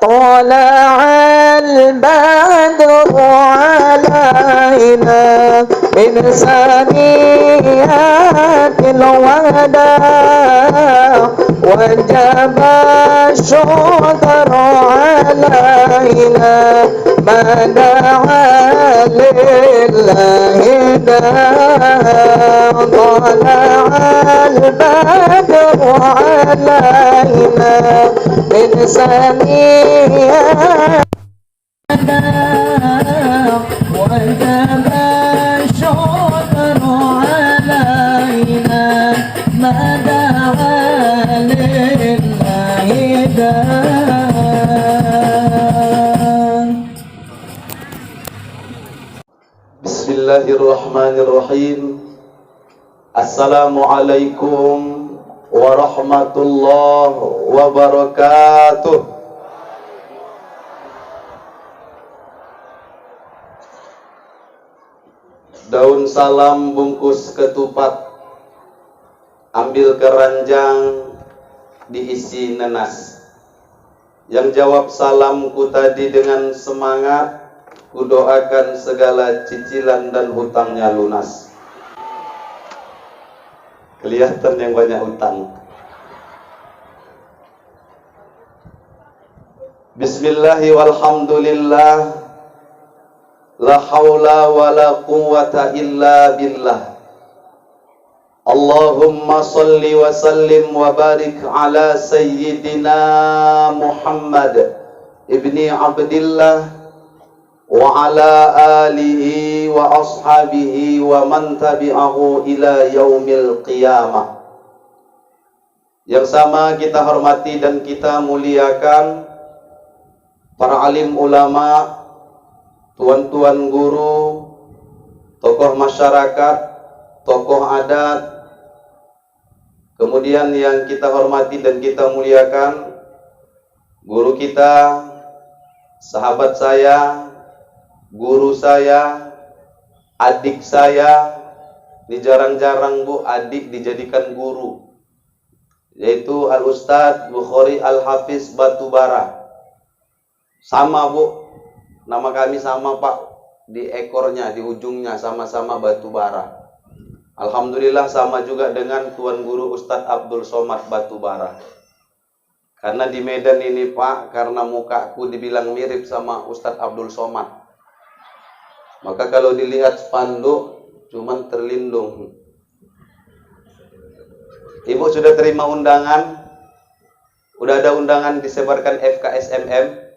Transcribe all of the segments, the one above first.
طلع البدر علينا من ثنيات الوداع وجب الشكر علينا ما دعا لله داع طلع البدر علينا من ثنيات وجب الشكر علينا ما دعا لله داع. Bismillahirrahmanirrahim. Assalamualaikum warahmatullahi wabarakatuh. Daun salam bungkus ketupat, ambil keranjang diisi nanas. Yang jawab salamku tadi dengan semangat, kudoakan segala cicilan dan hutangnya lunas. Kelihatan yang banyak hutang. Bismillahi walhamdulillah, la haula wa la quwwata illa billah. Allahumma salli wa sallim wa barik ala sayyidina Muhammad ibni Abdillah wa ala alihi wa ashabihi wa man tabi'ahu ila yaumil qiyamah. Yang sama kita hormati dan kita muliakan para alim ulama, tuan-tuan guru, tokoh masyarakat, tokoh adat, kemudian yang kita hormati dan kita muliakan guru kita, sahabat saya, guru saya, adik saya. Ini jarang-jarang Bu adik dijadikan guru, yaitu Al-Ustadz Bukhari Al-Hafiz Batubara. Sama Bu, nama kami sama Pak, di ekornya, di ujungnya sama-sama Batubara. Alhamdulillah sama juga dengan Tuan Guru Ustadz Abdul Somad Batubara. Karena di Medan ini Pak, karena mukaku dibilang mirip sama Ustadz Abdul Somad, maka kalau dilihat spanduk cuman terlindung. Ibu sudah terima undangan? Udah ada undangan disebarkan FKSMM?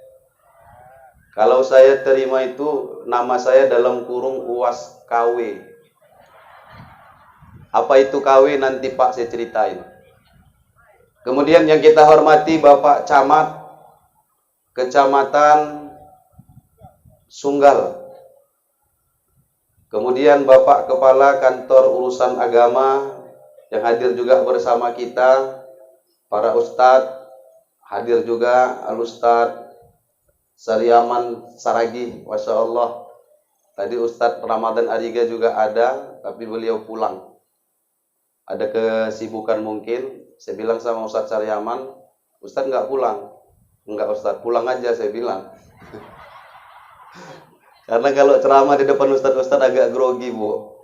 Kalau saya terima itu nama saya dalam kurung UAS KW. Apa itu KW nanti Pak saya ceritain. Kemudian yang kita hormati Bapak Camat Kecamatan Sunggal. Kemudian Bapak Kepala Kantor Urusan Agama yang hadir juga bersama kita. Para Ustadz hadir juga, Al-Ustadz Saryaman Saragi, Masya Allah. Tadi Ustadz Ramadan Ariga juga ada, tapi beliau pulang. Ada kesibukan mungkin. Saya bilang sama Ustadz Saryaman, Ustadz nggak pulang. Enggak Ustadz, pulang aja saya bilang. Karena kalau ceramah di depan Ustadz-Ustadz agak grogi Bu.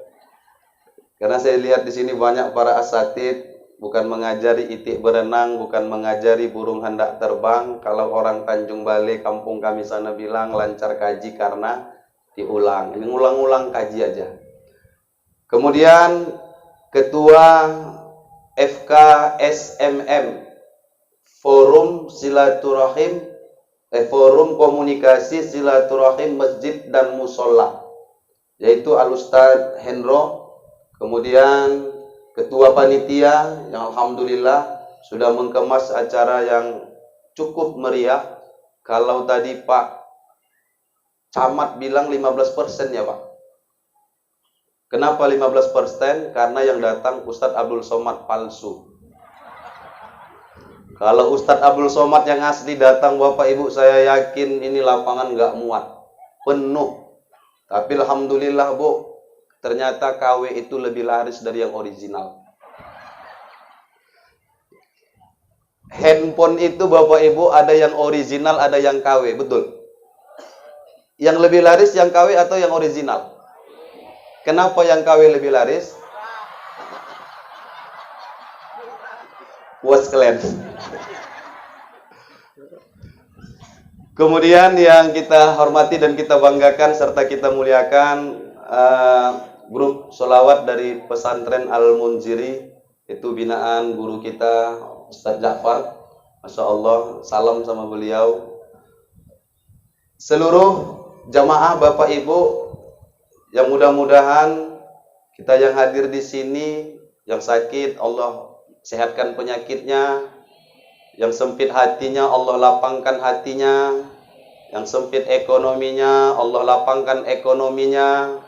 Karena saya lihat di sini banyak para asatid, bukan mengajari itik berenang, bukan mengajari burung hendak terbang. Kalau orang Tanjung Balai, kampung kami sana bilang lancar kaji karena diulang. Ini ngulang-ulang kaji aja. Kemudian Ketua FKSMM, Forum Silaturahim, Forum Komunikasi Silaturahim Masjid dan Musola, yaitu Al-Ustadz Hendro. Kemudian Ketua Panitia yang Alhamdulillah sudah mengemas acara yang cukup meriah. Kalau tadi Pak Camat bilang 15% ya Pak. Kenapa 15%? Karena yang datang Ustadz Abdul Somad palsu. Kalau Ustadz Abdul Somad yang asli datang Bapak Ibu, saya yakin ini lapangan nggak muat, penuh. Tapi Alhamdulillah Bu, ternyata KW itu lebih laris dari yang original. Handphone itu Bapak Ibu ada yang original, ada yang KW, betul? Yang lebih laris yang KW atau yang original? Kenapa yang KW lebih laris? Was kalian. Kemudian yang kita hormati dan kita banggakan serta kita muliakan grup sholawat dari pesantren Al-Munziri, itu binaan guru kita Ustadz Ja'far. Masya Allah, salam sama beliau. Seluruh jamaah Bapak Ibu yang mudah-mudahan kita yang hadir di sini, yang sakit Allah sehatkan penyakitnya, yang sempit hatinya Allah lapangkan hatinya, yang sempit ekonominya Allah lapangkan ekonominya.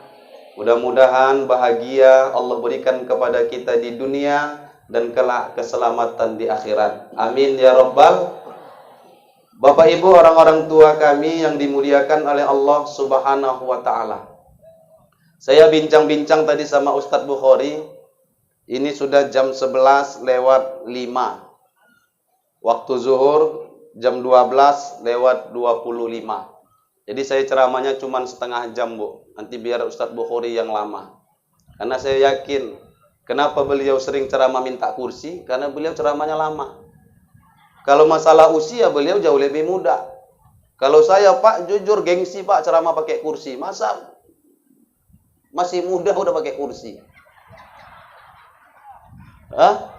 Mudah-mudahan bahagia Allah berikan kepada kita di dunia dan kelak keselamatan di akhirat. Amin ya Rabbal. Bapak Ibu, orang-orang tua kami yang dimuliakan oleh Allah Subhanahu wa taala. Saya bincang-bincang tadi sama Ustadz Bukhari. Ini sudah jam 11 lewat 5. Waktu zuhur jam 12 lewat 25. Jadi saya ceramahnya cuma setengah jam, Bu. Nanti biar Ustadz Bukhari yang lama. Karena saya yakin, kenapa beliau sering ceramah minta kursi? Karena beliau ceramahnya lama. Kalau masalah usia, beliau jauh lebih muda. Kalau saya, Pak, jujur gengsi, Pak, ceramah pakai kursi. Masa masih muda udah pakai kursi? Hah?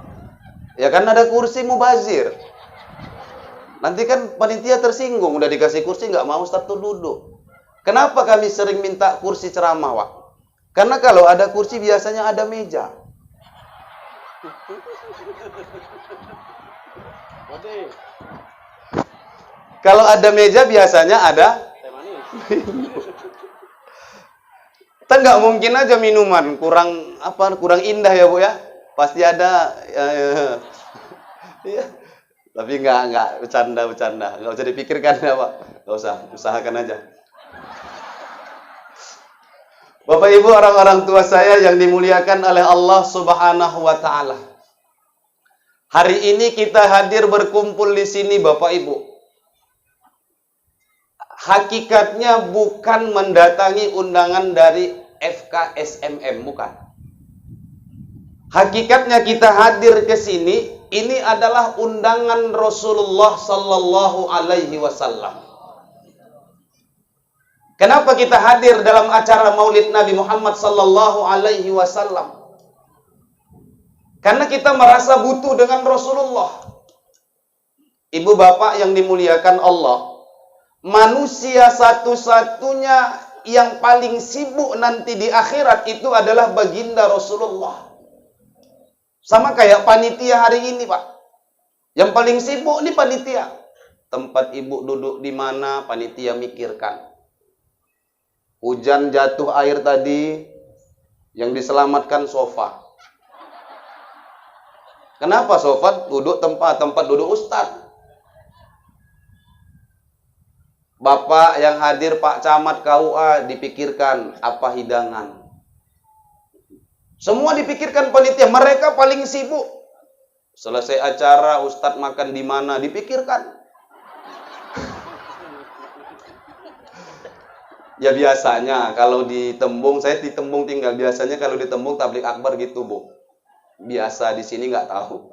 Ya kan ada kursi mubazir. Nanti kan panitia tersinggung, udah dikasih kursi nggak mau, Ustaz tuh duduk. Kenapa kami sering minta kursi ceramah, Pak? Karena kalau ada kursi biasanya ada meja. Kalau ada meja biasanya ada. Kita nggak mungkin aja minuman kurang indah ya, Bu ya. Pasti ada. Ya. Tapi enggak bercanda. Enggak usah dipikirkan ya, Pak. Enggak usah, usahakan aja. Bapak Ibu, orang-orang tua saya yang dimuliakan oleh Allah Subhanahu wa taala. Hari ini kita hadir berkumpul di sini, Bapak Ibu. Hakikatnya bukan mendatangi undangan dari FKSMM, bukan. Hakikatnya kita hadir ke sini, ini adalah undangan Rasulullah sallallahu alaihi wasallam. Kenapa kita hadir dalam acara Maulid Nabi Muhammad sallallahu alaihi wasallam? Karena kita merasa butuh dengan Rasulullah. Ibu bapak yang dimuliakan Allah, manusia satu-satunya yang paling sibuk nanti di akhirat itu adalah baginda Rasulullah. Sama kayak panitia hari ini, Pak. Yang paling sibuk nih panitia. Tempat ibu duduk di mana, panitia mikirkan. Hujan jatuh air tadi, yang diselamatkan sofa. Kenapa sofa? Duduk tempat duduk ustadz. Bapak yang hadir, Pak Camat KUA, dipikirkan apa hidangan. Semua dipikirkan panitia, mereka paling sibuk. Selesai acara, ustadz makan di mana, dipikirkan. Ya biasanya kalau di Tembung, saya di Tembung tinggal, biasanya kalau di Tembung tablik akbar gitu, Bu. Biasa di sini nggak tahu.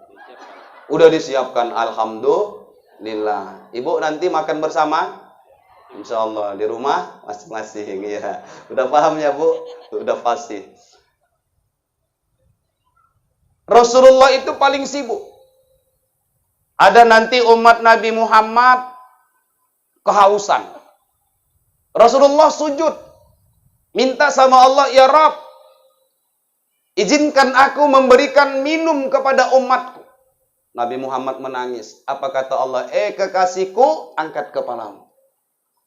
Udah disiapkan, alhamdulillah. Ibu nanti makan bersama? Insya Allah di rumah masing-masing, ya. Udah paham ya, Bu? Udah pasti. Rasulullah itu paling sibuk. Ada nanti umat Nabi Muhammad kehausan. Rasulullah sujud. Minta sama Allah, ya Rabb, izinkan aku memberikan minum kepada umatku. Nabi Muhammad menangis. Apa kata Allah? Kekasihku, angkat kepalamu.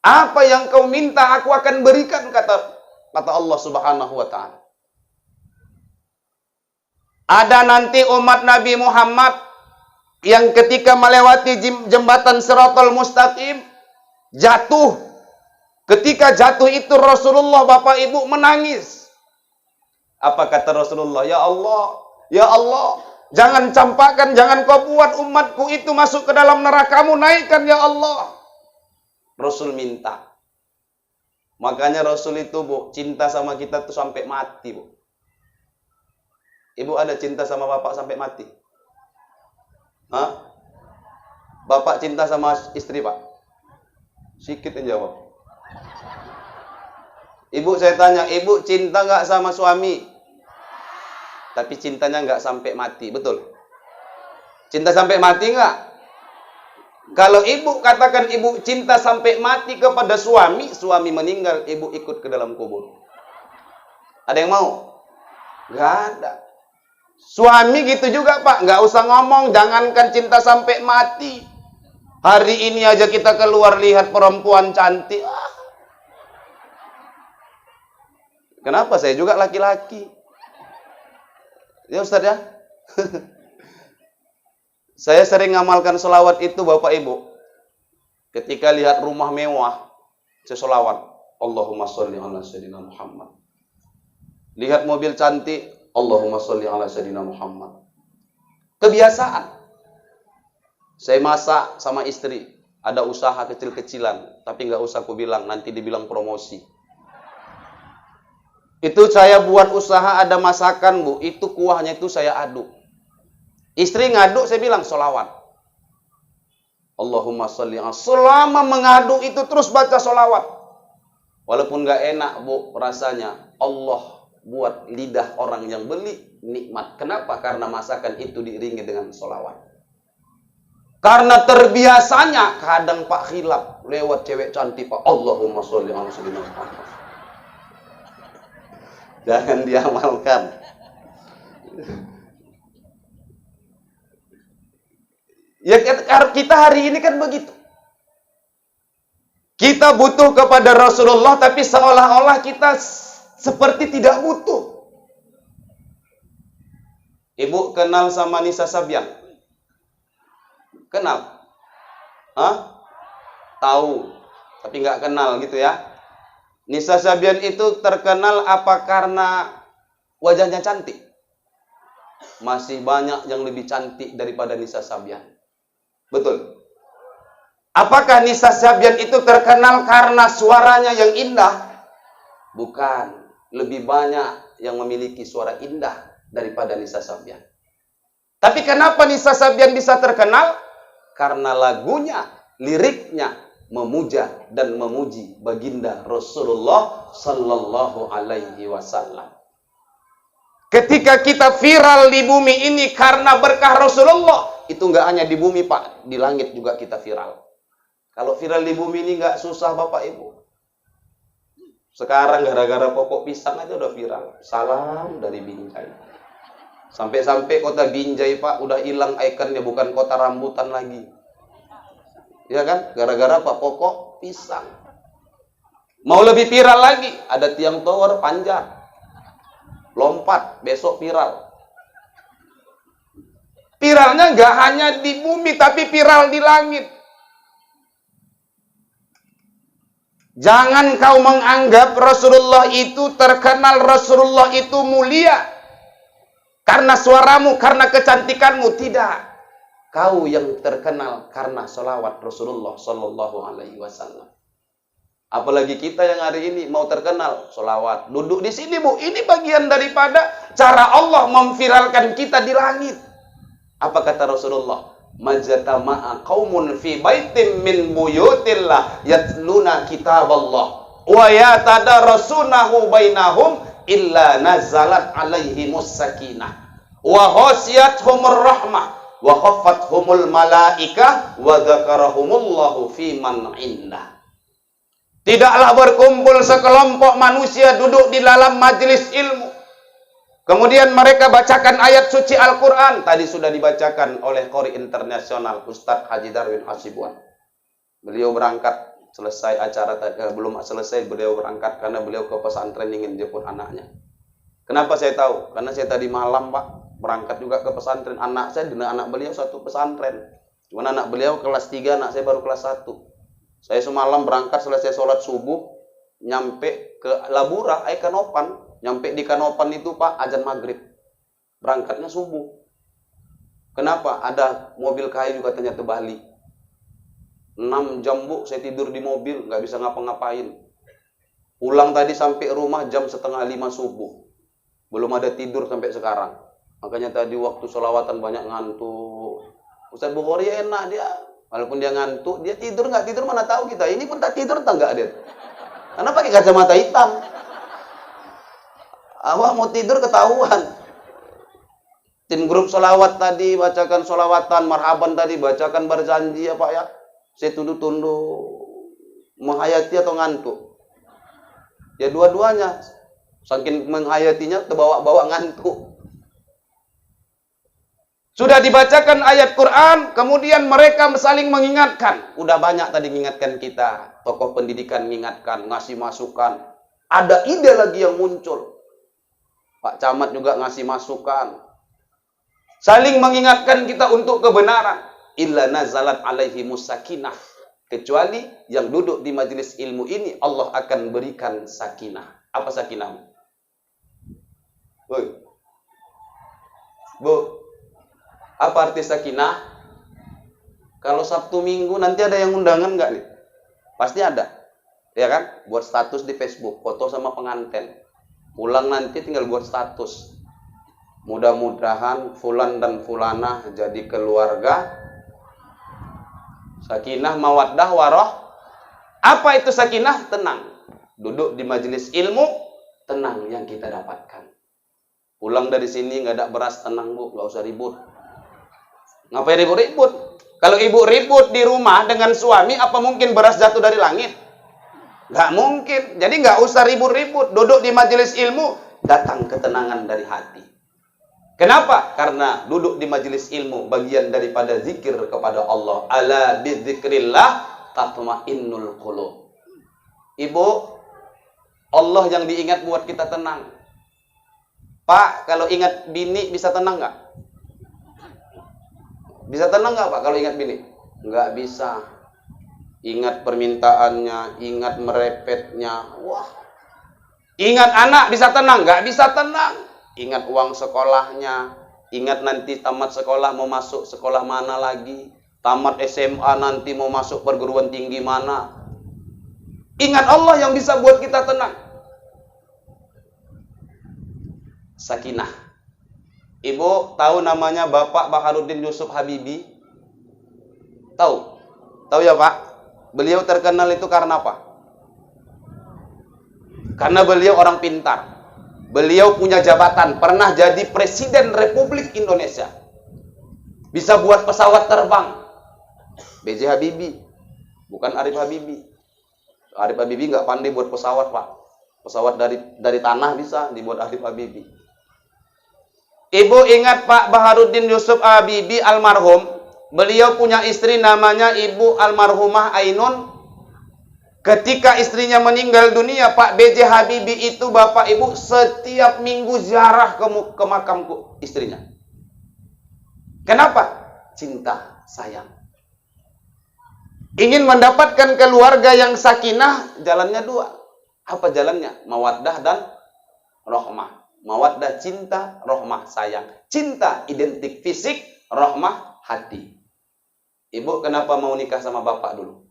Apa yang kau minta aku akan berikan, kata Allah Subhanahu wa ta'ala. Ada nanti umat Nabi Muhammad yang ketika melewati jembatan Shiratal Mustaqim jatuh. Ketika jatuh itu Rasulullah, Bapak Ibu, menangis. Apa kata Rasulullah? Ya Allah, Jangan campakkan, jangan kau buat umatku itu masuk ke dalam neraka-Mu, naikkan ya Allah. Rasul minta. Makanya Rasul itu, Bu, cinta sama kita tuh sampai mati, Bu. Ibu ada cinta sama bapak sampai mati? Hah? Bapak cinta sama istri, Pak? Sikit yang jawab. Ibu saya tanya, ibu cinta nggak sama suami? Tapi cintanya nggak sampai mati, betul? Cinta sampai mati nggak? Kalau ibu katakan ibu cinta sampai mati kepada suami, suami meninggal, ibu ikut ke dalam kubur. Ada yang mau? Nggak ada. Suami gitu juga, Pak. Nggak usah ngomong, jangankan cinta sampai mati. Hari ini aja kita keluar lihat perempuan cantik. Kenapa? Saya juga laki-laki. Ya Ustaz ya. Saya sering ngamalkan selawat itu Bapak Ibu. Ketika lihat rumah mewah, saya selawat. Allahumma sholli ala sayyidina Muhammad. Lihat mobil cantik, Allahumma sholli ala sayyidina Muhammad. Kebiasaan. Saya masak sama istri, ada usaha kecil-kecilan, tapi nggak usah aku bilang, nanti dibilang promosi. Itu saya buat usaha ada masakan, Bu. Itu kuahnya itu saya aduk. Istri ngaduk, saya bilang sholawat. Allahumma sholli ala. Selama mengaduk itu terus baca sholawat. Walaupun nggak enak, Bu, rasanya. Allah buat lidah orang yang beli nikmat. Kenapa? Karena masakan itu diiringi dengan sholawat. Karena terbiasanya, kadang Pak khilaf. Lewat cewek cantik, Pak. Allahumma sholli ala sayyidina Muhammad. Jangan diamalkan. Ya kita hari ini kan begitu. Kita butuh kepada Rasulullah tapi seolah-olah kita seperti tidak butuh. Ibu kenal sama Nisa Sabian? Kenal? Hah? Tahu, tapi nggak kenal gitu ya. Nisa Sabian itu terkenal apa karena wajahnya cantik? Masih banyak yang lebih cantik daripada Nisa Sabian. Betul? Apakah Nisa Sabian itu terkenal karena suaranya yang indah? Bukan. Lebih banyak yang memiliki suara indah daripada Nisa Sabian. Tapi kenapa Nisa Sabian bisa terkenal? Karena lagunya, liriknya memuja dan memuji baginda Rasulullah sallallahu alaihi wasallam. Ketika kita viral di bumi ini karena berkah Rasulullah, itu nggak hanya di bumi, Pak, di langit juga kita viral. Kalau viral di bumi ini nggak susah, Bapak Ibu. Sekarang gara-gara pokok pisang aja udah viral. Salam dari Binjai. Sampai-sampai kota Binjai, Pak, udah hilang ikonnya, bukan kota rambutan lagi. Ya kan? Gara-gara apa? Pokok pisang. Mau lebih viral lagi, ada tiang tower panjat. Lompat, besok viral. Viralnya nggak hanya di bumi, tapi viral di langit. Jangan kau menganggap Rasulullah itu terkenal, Rasulullah itu mulia. Karena suaramu, karena kecantikanmu. Tidak. Kau yang terkenal karena sholawat Rasulullah Sallallahu Alaihi Wasallam. Apalagi kita yang hari ini mau terkenal sholawat. Duduk di sini, Bu. Ini bagian daripada cara Allah memviralkan kita di langit. Apa kata Rasulullah? Majtama'a qaumun fi baitin min buyutillah yatluna kitaballah wa yatadarasunahu bainahum illa nazalat alaihimus sakinah wa ghasiyatuhumur rahmah wa khaffathumul malaikah wa dzakarahumullahu fi man indah. Tidaklah berkumpul sekelompok manusia duduk di dalam majelis ilmu, kemudian mereka bacakan ayat suci Al-Quran. Tadi sudah dibacakan oleh Qori Internasional Ustadz Haji Darwin Hasibuan. Beliau berangkat selesai acara, belum selesai beliau berangkat karena beliau ke pesantren ingin jemput anaknya. Kenapa saya tahu? Karena saya tadi malam, Pak, berangkat juga ke pesantren. Anak saya dengan anak beliau satu pesantren. Cuman anak beliau kelas 3, anak saya baru kelas 1. Saya semalam berangkat selesai sholat subuh, nyampe ke Labura, Kanopan. Nyampe di Kanopan itu, Pak, azan maghrib. Berangkatnya subuh. Kenapa? Ada mobil kayu katanya terbalik. 6 jam bu, saya tidur di mobil, nggak bisa ngapa-ngapain. Pulang tadi sampai rumah jam 4:30 subuh. Belum ada tidur sampai sekarang. Makanya tadi waktu sholawatan banyak ngantuk. Ustaz Bukhari enak dia. Walaupun dia ngantuk, dia tidur nggak tidur mana tahu kita. Ini pun tak tidur tak nggak dia. Karena pakai kacamata hitam. Awak mau tidur ketahuan. Tim grup sholawat tadi bacakan sholawatan, marhaban tadi bacakan berjanji ya Pak ya. Saya tunduk-tunduk menghayati atau ngantuk. Ya dua-duanya. Saking menghayatinya terbawa-bawa ngantuk. Sudah dibacakan ayat Quran, kemudian mereka saling mengingatkan. Udah banyak tadi mengingatkan kita. Tokoh pendidikan mengingatkan, ngasih masukan. Ada ide lagi yang muncul. Pak Camat juga ngasih masukan. Saling mengingatkan kita untuk kebenaran. Illa nazalat alaihimus sakinah. Kecuali yang duduk di majelis ilmu ini, Allah akan berikan sakinah. Apa sakinah? Bu, apa arti sakinah? Kalau Sabtu Minggu nanti ada yang undangan nggak nih? Pasti ada. Ya kan? Buat status di Facebook, foto sama pengantin. Pulang nanti tinggal buat status. Mudah-mudahan fulan dan fulanah jadi keluarga sakinah mawaddah waroh. Apa itu sakinah? Tenang. Duduk di majelis ilmu, tenang yang kita dapatkan. Pulang dari sini nggak ada beras, tenang bu, nggak usah ribut. Ngapain ribut-ribut? Kalau ibu ribut di rumah dengan suami, apa mungkin beras jatuh dari langit? Nggak mungkin. Jadi nggak usah ribut-ribut. Duduk di majelis ilmu, datang ketenangan dari hati. Kenapa? Karena duduk di majelis ilmu bagian daripada zikir kepada Allah. Ala bidzikrillah tatmainnul qulub. Ibu, Allah yang diingat buat kita tenang. Pak, kalau ingat bini bisa tenang nggak? Bisa tenang nggak Pak kalau ingat bini? Nggak bisa. Ingat permintaannya, ingat merepetnya. Wah. Ingat anak bisa tenang? Nggak bisa tenang. Ingat uang sekolahnya, ingat nanti tamat sekolah mau masuk sekolah mana lagi, tamat SMA nanti mau masuk perguruan tinggi mana. Ingat Allah yang bisa buat kita tenang. Sakinah. Ibu tahu namanya Bapak Baharudin Yusuf Habibie? Tahu? Tahu ya Pak? Beliau terkenal itu karena apa? Karena beliau orang pintar. Beliau punya jabatan, pernah jadi Presiden Republik Indonesia. Bisa buat pesawat terbang. B.J. Habibie, bukan Arif Habibie. Arif Habibie nggak pandai buat pesawat, Pak. Pesawat dari tanah bisa dibuat Arif Habibie. Ibu ingat Pak Baharudin Yusuf Habibie almarhum. Beliau punya istri namanya Ibu almarhumah Ainun. Ketika istrinya meninggal dunia, Pak B.J. Habibie itu Bapak Ibu setiap minggu ziarah ke makam istrinya. Kenapa? Cinta, sayang. Ingin mendapatkan keluarga yang sakinah, jalannya dua. Apa jalannya? Mawaddah dan rahmah. Mawaddah cinta, rahmah sayang. Cinta identik fisik, rahmah hati. Ibu kenapa mau nikah sama bapak dulu?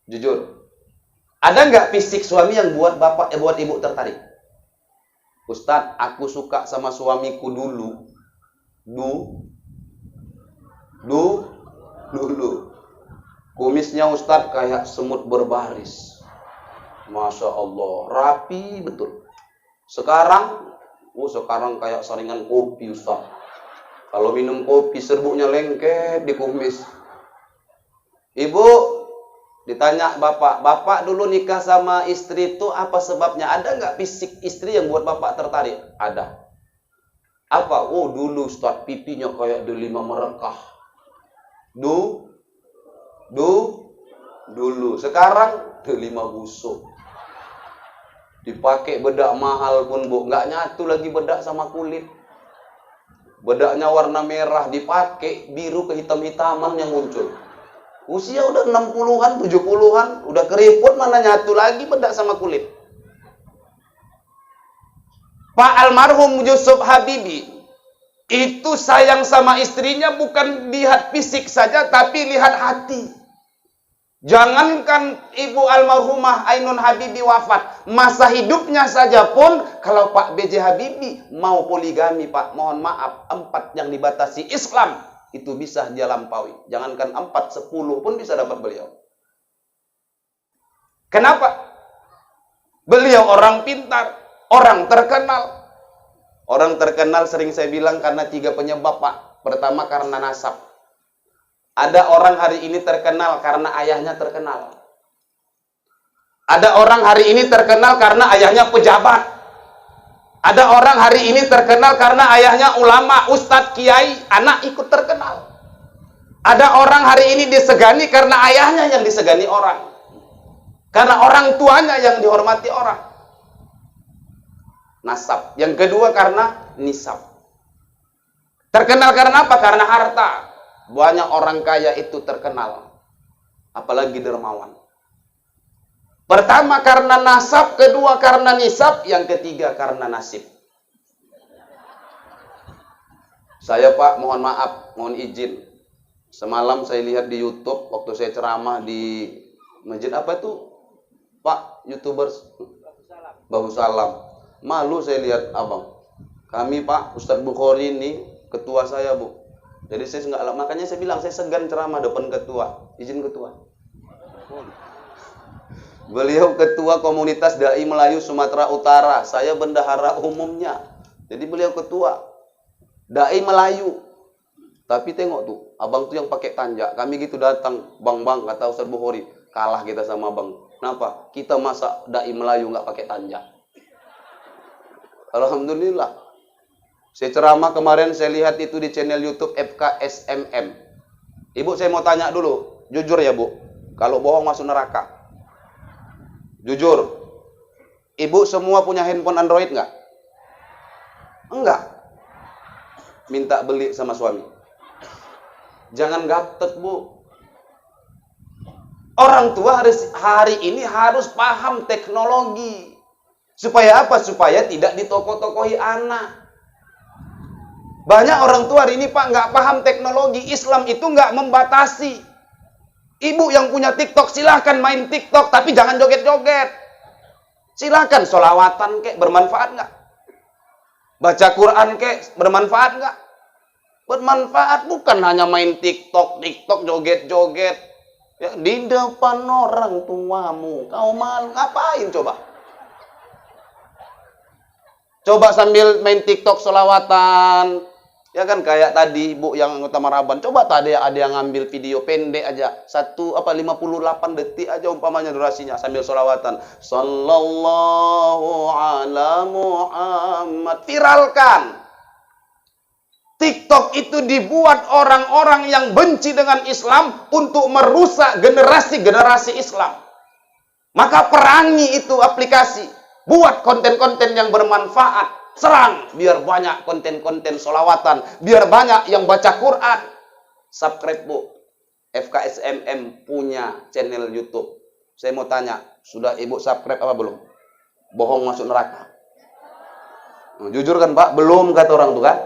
Jujur, ada nggak fisik suami yang buat bapak, buat ibu tertarik? Ustadz, aku suka sama suamiku dulu. Dulu. Kumisnya Ustadz kayak semut berbaris. Masya Allah, rapi betul. Sekarang kayak saringan kopi Ustadz. Kalau minum kopi serbuknya lengket di kumis. Ibu ditanya bapak dulu nikah sama istri itu apa sebabnya? Ada nggak fisik istri yang buat bapak tertarik? Ada. Apa? Oh dulu Ustaz pipinya kayak delima merekah. Dulu. Sekarang delima busuk. Dipakai bedak mahal pun bu, nggak nyatu lagi bedak sama kulit. Bedaknya warna merah dipakai biru kehitam-hitaman yang muncul. Usia udah 60-an, 70-an, udah keriput mana nyatu lagi bedak sama kulit. Pak almarhum Yusuf Habibie Itu sayang sama istrinya bukan lihat fisik saja, tapi lihat hati. Jangankan ibu almarhumah Ainun Habibie wafat, masa hidupnya saja pun, kalau Pak B.J. Habibie mau poligami, Pak, mohon maaf, 4 yang dibatasi Islam, itu bisa dia lampaui. Jangankan 4, 10 pun bisa dapat beliau. Kenapa? Beliau orang pintar, orang terkenal. Orang terkenal sering saya bilang karena 3 penyebab, Pak. Pertama karena nasab. Ada orang hari ini terkenal karena ayahnya terkenal. Ada orang hari ini terkenal karena ayahnya pejabat. Ada orang hari ini terkenal karena ayahnya ulama, ustadz, kiai, anak ikut terkenal. Ada orang hari ini disegani karena ayahnya yang disegani orang. Karena orang tuanya yang dihormati orang. Nasab. Yang kedua karena nisab. Terkenal karena apa? Karena harta. Banyak orang kaya itu terkenal. Apalagi dermawan. Pertama karena nasab, kedua karena nisab, yang ketiga karena nasib. Saya, Pak, mohon maaf, mohon izin. Semalam saya lihat di YouTube waktu saya ceramah di masjid apa itu? Pak, YouTuber Babu Salam. Malu saya lihat abang. Kami, Pak, Ustadz Bukhari ini ketua saya, Bu. Jadi saya nggak, makanya saya bilang saya segan ceramah depan ketua. Izin ketua. Beliau ketua komunitas Dai Melayu Sumatera Utara. Saya bendahara umumnya. Jadi beliau ketua Dai Melayu. Tapi tengok tuh, abang tuh yang pakai tanjak. Kami gitu datang, bang, kata Ustadz Bukhari, kalah kita sama abang. Kenapa? Kita masa Dai Melayu nggak pakai tanjak. Alhamdulillah. Saya ceramah kemarin, saya lihat itu di channel YouTube FKSMM. Ibu, saya mau tanya dulu, jujur ya, Bu. Kalau bohong masuk neraka. Jujur. Ibu semua punya handphone Android nggak? Enggak. Minta beli sama suami. Jangan gaptek, Bu. Orang tua hari ini harus paham teknologi. Supaya apa? Supaya tidak ditokoh-tokohi anak. Banyak orang tua hari ini, Pak, nggak paham teknologi. Islam itu nggak membatasi. Ibu yang punya TikTok, silahkan main TikTok, tapi jangan joget-joget. Silahkan sholawatan kek, bermanfaat nggak? Baca Quran kek, bermanfaat nggak? Bermanfaat, bukan hanya main TikTok, joget-joget. Ya, di depan orang tuamu, kau malu, ngapain coba? Coba sambil main TikTok sholawatan. Ya kan kayak tadi Ibu yang anggota Maraban. Coba tadi ada yang ngambil video pendek aja. 58 detik aja umpamanya durasinya sambil sholawatan. Sallallahu ala Muhammad. Viralkan. TikTok itu dibuat orang-orang yang benci dengan Islam untuk merusak generasi-generasi Islam. Maka perangi itu aplikasi. Buat konten-konten yang bermanfaat. Serang, biar banyak konten-konten sholawatan. Biar banyak yang baca Quran. Subscribe, Bu. FKSMM punya channel YouTube. Saya mau tanya, sudah Ibu subscribe apa belum? Bohong masuk neraka. Jujur kan, Pak? Belum, kata orang tuh kan?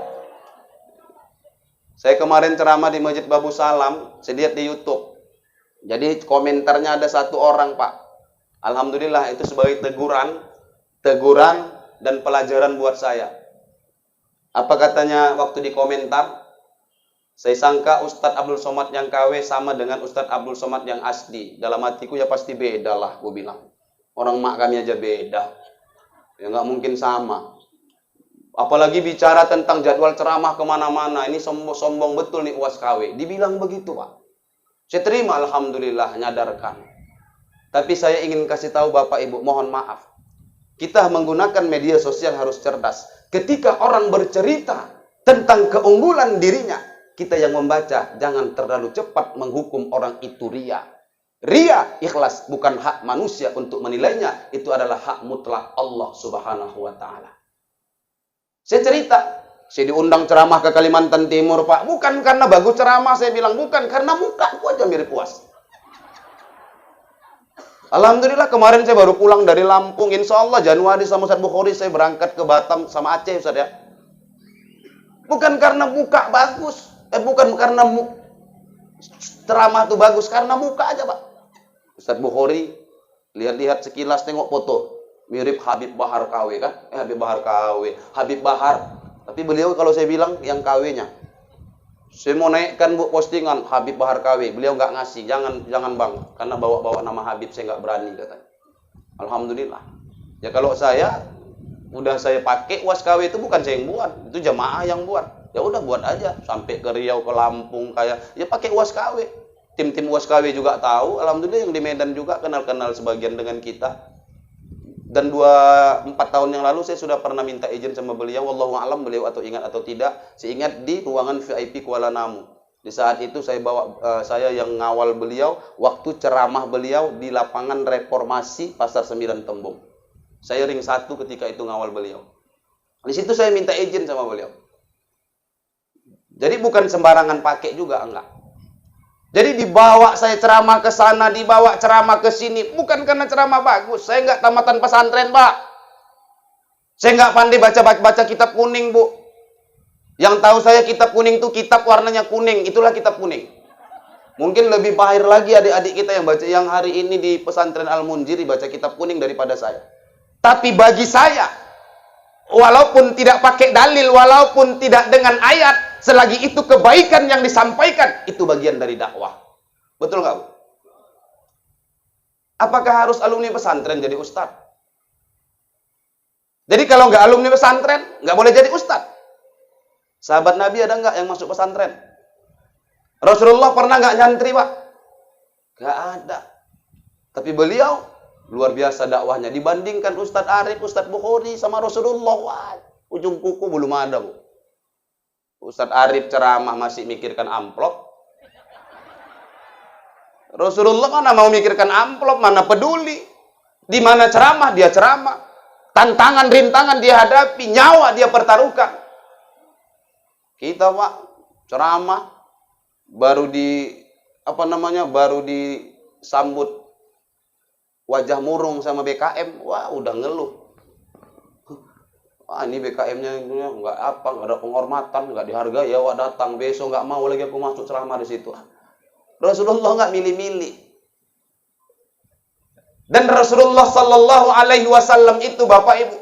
Saya kemarin ceramah di Masjid Babu Salam. Saya lihat di YouTube. Jadi komentarnya ada 1 orang, Pak. Alhamdulillah itu sebagai teguran dan pelajaran buat saya. Apa katanya waktu di komentar? Saya sangka Ustadz Abdul Somad yang KW sama dengan Ustadz Abdul Somad yang asli. Dalam hatiku ya pasti beda lah, gue bilang. Orang mak kami aja beda. Ya nggak mungkin sama. Apalagi bicara tentang jadwal ceramah kemana-mana. Ini sombong betul nih UAS KW. Dibilang begitu, Pak. Saya terima, alhamdulillah, nyadarkan. Tapi saya ingin kasih tahu Bapak Ibu, mohon maaf. Kita menggunakan media sosial harus cerdas. Ketika orang bercerita tentang keunggulan dirinya, kita yang membaca jangan terlalu cepat menghukum orang itu ria. Ria ikhlas bukan hak manusia untuk menilainya, itu adalah hak mutlak Allah Subhanahu wa taala. Saya cerita, saya diundang ceramah ke Kalimantan Timur, Pak. Bukan karena bagus ceramah, saya bilang bukan, karena mukaku aja mirip UAS. Alhamdulillah kemarin saya baru pulang dari Lampung. Insya Allah Januari sama Ustadz Bukhari saya berangkat ke Batam sama Aceh, Ustadz ya. Bukan karena muka bagus, bukan karena ceramah itu bagus, karena muka aja, Pak. Ustaz Bukhari, lihat-lihat sekilas, tengok foto, mirip Habib Bahar KW kan? Habib Bahar KW, Habib Bahar. Tapi beliau kalau saya bilang yang KW-nya. Saya mau naikkan bu postingan Habib Bahar KW, beliau nggak ngasih, jangan bang, karena bawa-bawa nama Habib saya nggak berani katanya. Alhamdulillah. Ya kalau saya udah saya pakai UAS KW itu bukan saya yang buat, itu jamaah yang buat. Ya udah buat aja, sampai ke Riau, ke Lampung kayak, ya pakai UAS KW. Tim-tim UAS KW juga tahu, alhamdulillah yang di Medan juga kenal-kenal sebagian dengan kita. Dan 4 tahun yang lalu saya sudah pernah minta izin sama beliau, wallahu alam beliau atau ingat atau tidak. Saya ingat di ruangan VIP Kuala Namu. Di saat itu saya bawa saya yang ngawal beliau waktu ceramah beliau di lapangan Reformasi Pasar 9 Tembung. Saya ring 1 ketika itu ngawal beliau. Di situ saya minta izin sama beliau. Jadi bukan sembarangan pakai juga, enggak. Jadi dibawa saya ceramah ke sana, dibawa ceramah ke sini. Bukan karena ceramah bagus. Saya nggak tamatan pesantren, Pak. Saya nggak pandai baca kitab kuning, Bu. Yang tahu saya kitab kuning itu kitab warnanya kuning. Itulah kitab kuning. Mungkin lebih pahir lagi adik-adik kita yang baca yang hari ini di pesantren Al-Munjiri baca kitab kuning daripada saya. Tapi bagi saya, walaupun tidak pakai dalil, walaupun tidak dengan ayat, selagi itu kebaikan yang disampaikan, itu bagian dari dakwah. Betul nggak, Bu? Apakah harus alumni pesantren jadi ustadz? Jadi kalau nggak alumni pesantren, nggak boleh jadi ustadz. Sahabat Nabi ada nggak yang masuk pesantren? Rasulullah pernah nggak nyantri, Pak? Nggak ada. Tapi beliau luar biasa dakwahnya. Dibandingkan Ustadz Arif, Ustadz Bukhari sama Rasulullah, wah, ujung kuku belum ada, Bu. Ustadz Arif ceramah masih mikirkan amplop. Rasulullah mana mau mikirkan amplop, mana peduli. Di mana ceramah, dia ceramah. Tantangan, rintangan dia hadapi, nyawa dia pertaruhkan. Kita, Pak, ceramah baru baru disambut wajah murung sama BKM, wah udah ngeluh. Ini BKM-nya nggak ada penghormatan, nggak dihargai, ya wah datang besok nggak mau lagi aku masuk ceramah di situ. Rasulullah nggak milih-milih. Dan Rasulullah Sallallahu Alaihi Wasallam itu, Bapak Ibu,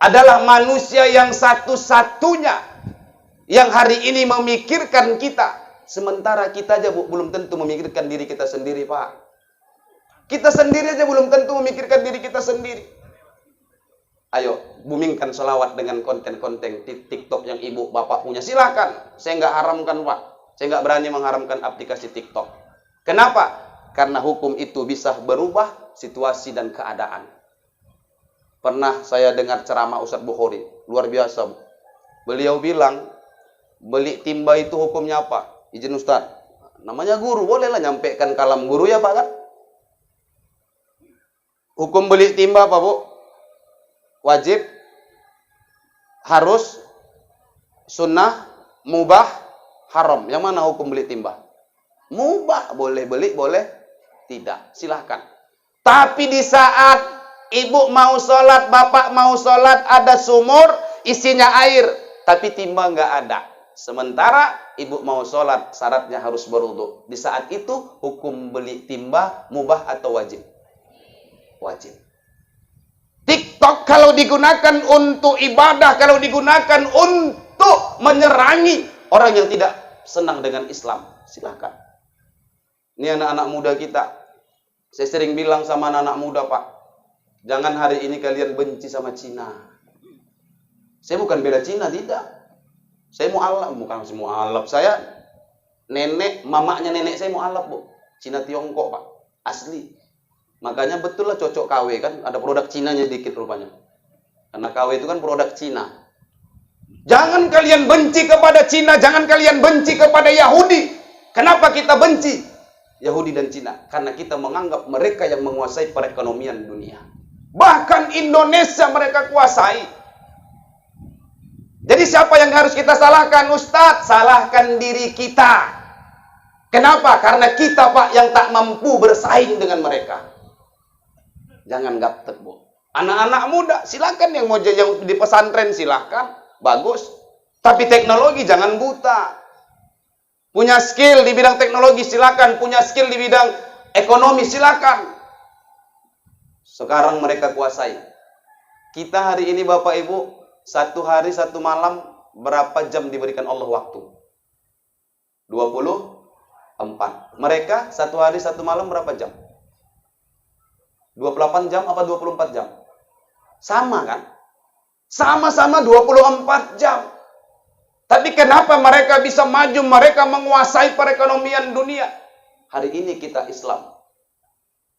adalah manusia yang satu-satunya yang hari ini memikirkan kita. Sementara kita aja, Bu, belum tentu memikirkan diri kita sendiri, Pak. Kita sendiri aja belum tentu memikirkan diri kita sendiri. Ayo, boomingkan selawat dengan konten-konten di TikTok yang ibu bapak punya. Silakan. Saya nggak haramkan, Pak. Saya nggak berani mengharamkan aplikasi TikTok. Kenapa? Karena hukum itu bisa berubah situasi dan keadaan. Pernah saya dengar ceramah Ustadz Bukhari. Luar biasa, Bu. Beliau bilang, beli timba itu hukumnya apa? Izin Ustadz. Namanya guru, bolehlah nyampaikan kalam guru ya, Pak, kan? Hukum beli timba apa, Bu? Wajib, harus, sunnah, mubah, haram. Yang mana hukum beli timba? Mubah, boleh beli, boleh tidak. Silahkan. Tapi di saat ibu mau sholat, bapak mau sholat, ada sumur, isinya air, tapi timba nggak ada. Sementara ibu mau sholat, syaratnya harus berwudu. Di saat itu, hukum beli timba, mubah atau wajib? Wajib. TikTok kalau digunakan untuk ibadah, kalau digunakan untuk menyerangi orang yang tidak senang dengan Islam, silakan. Ini anak-anak muda kita. Saya sering bilang sama anak-anak muda, Pak, jangan hari ini kalian benci sama Cina. Saya bukan bela Cina, tidak. Saya mu'alaf, bukan mu'alaf. Saya mamanya nenek saya mu'alaf, Bu. Cina Tiongkok, Pak. Asli. Makanya betul lah cocok KW kan, ada produk Cinanya dikit rupanya. Karena KW itu kan produk Cina. Jangan kalian benci kepada Cina, jangan kalian benci kepada Yahudi. Kenapa kita benci Yahudi dan Cina? Karena kita menganggap mereka yang menguasai perekonomian dunia. Bahkan Indonesia mereka kuasai. Jadi siapa yang harus kita salahkan, Ustadz? Salahkan diri kita. Kenapa? Karena kita, Pak, yang tak mampu bersaing dengan mereka. Jangan gaptek, Bu. Anak-anak muda, silakan yang mau yang di pesantren, silakan. Bagus. Tapi teknologi jangan buta. Punya skill di bidang teknologi silakan, punya skill di bidang ekonomi silakan. Sekarang mereka kuasai. Kita hari ini Bapak Ibu, satu hari satu malam berapa jam diberikan Allah waktu? 24. Mereka satu hari satu malam berapa jam? 28 jam apa 24 jam? Sama kan? Sama-sama 24 jam. Tapi kenapa mereka bisa maju, mereka menguasai perekonomian dunia? Hari ini kita Islam.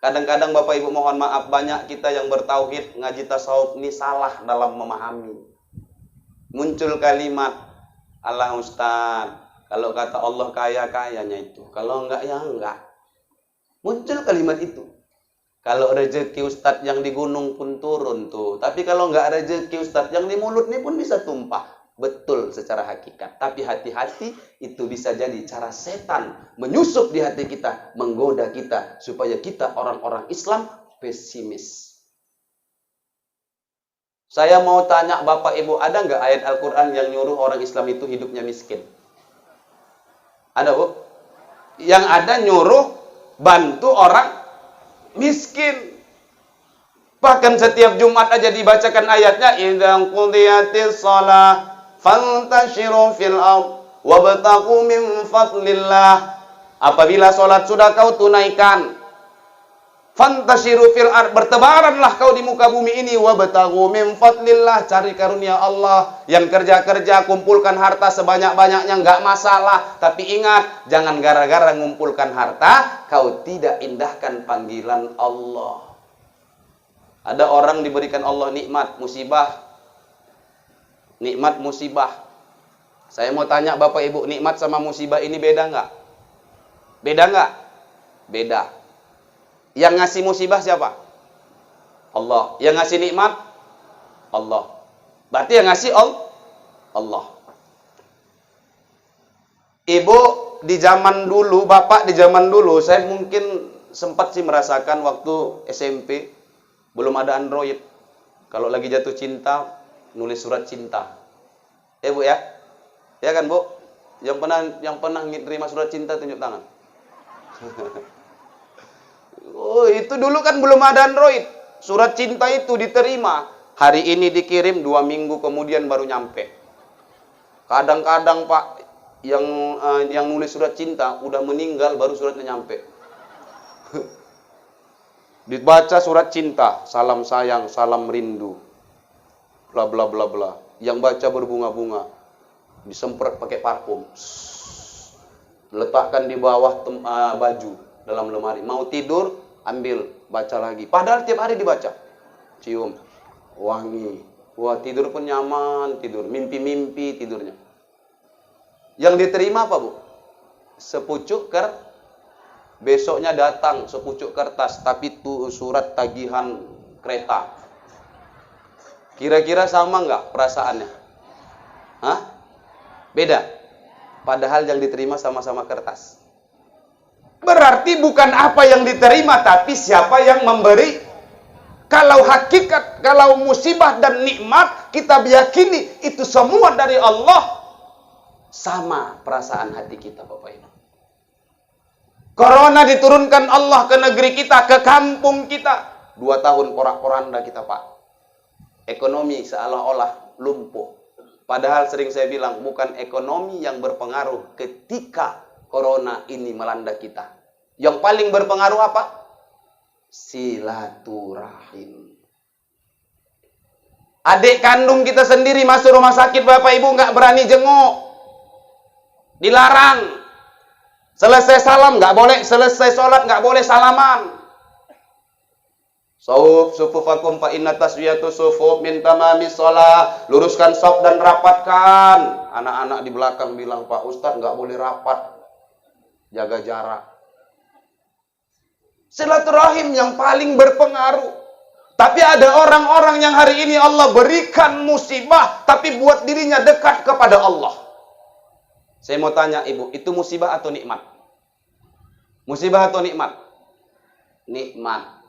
Kadang-kadang Bapak Ibu mohon maaf, banyak kita yang bertauhid, ngaji tasawuf ini salah dalam memahami. Muncul kalimat, Allah Ustaz, kalau kata Allah kaya-kayanya itu. Kalau enggak, ya enggak. Muncul kalimat itu. Kalau rezeki Ustaz yang di gunung pun turun tuh. Tapi kalau enggak rezeki Ustaz yang di mulut ini pun bisa tumpah. Betul secara hakikat. Tapi hati-hati, itu bisa jadi cara setan menyusup di hati kita, menggoda kita, supaya kita orang-orang Islam pesimis. Saya mau tanya Bapak Ibu, ada nggak ayat Al-Quran yang nyuruh orang Islam itu hidupnya miskin? Ada Bu? Yang ada nyuruh bantu orang miskin. Bahkan setiap Jumat aja dibacakan ayatnya, idzan qudiyatis shalah fantashiru fil ardh wabtaghu min fadlillah. Apabila salat sudah kau tunaikan, fantashiru fil ardh, bertebaranlah kau di muka bumi ini, wabtaghu min fadlillah, cari karunia Allah. Yang kerja-kerja kumpulkan harta sebanyak-banyaknya enggak masalah, tapi ingat, jangan gara-gara ngumpulkan harta kau tidak indahkan panggilan Allah. Ada orang diberikan Allah nikmat, musibah. Nikmat musibah. Saya mau tanya Bapak Ibu, nikmat sama musibah ini beda nggak? Beda nggak? Beda. Yang ngasih musibah siapa? Allah. Yang ngasih nikmat? Allah. Berarti yang ngasih Allah. Ibu di zaman dulu, Bapak di zaman dulu, saya mungkin sempat sih merasakan waktu SMP, belum ada Android. Kalau lagi jatuh cinta, nulis surat cinta. Bu ya? Ya kan Bu? Yang pernah nerima surat cinta tunjuk tangan. Oh, itu dulu kan belum ada Android. Surat cinta itu diterima, hari ini dikirim, 2 minggu kemudian baru nyampe. Kadang-kadang Pak, yang nulis surat cinta udah meninggal baru suratnya nyampe. Dibaca surat cinta, salam sayang, salam rindu, bla bla bla bla. Yang baca berbunga-bunga, disemprot pakai parfum, letakkan di bawah baju dalam lemari. Mau tidur, ambil, baca lagi. Padahal tiap hari dibaca, cium, wangi. Wah, tidur pun nyaman, tidur, mimpi-mimpi tidurnya. Yang diterima apa Bu? Sepucuk besoknya datang sepucuk kertas, tapi itu surat tagihan kereta. Kira-kira sama nggak perasaannya? Hah? Beda. Padahal yang diterima sama-sama kertas. Berarti bukan apa yang diterima, tapi siapa yang memberi. Kalau hakikat, kalau musibah dan nikmat, kita meyakini itu semua dari Allah. Sama perasaan hati kita Bapak Ibu. Corona diturunkan Allah ke negeri kita, ke kampung kita. 2 tahun porak-poranda kita Pak. Ekonomi seolah-olah lumpuh. Padahal sering saya bilang, bukan ekonomi yang berpengaruh ketika Corona ini melanda kita. Yang paling berpengaruh apa? Silaturahim. Adik kandung kita sendiri masuk rumah sakit, Bapak Ibu nggak berani jenguk. Dilarang. Selesai salam nggak boleh, selesai sholat nggak boleh salaman. Sufufakum fa inna taswiyatu sufuf min tamamis shalah. Luruskan shaf dan rapatkan. Anak-anak di belakang bilang, Pak Ustadz nggak boleh rapat, jaga jarak. Silaturahim yang paling berpengaruh. Tapi ada orang-orang yang hari ini Allah berikan musibah, tapi buat dirinya dekat kepada Allah. Saya mau tanya Ibu, itu musibah atau nikmat? Musibah atau nikmat? Nikmat.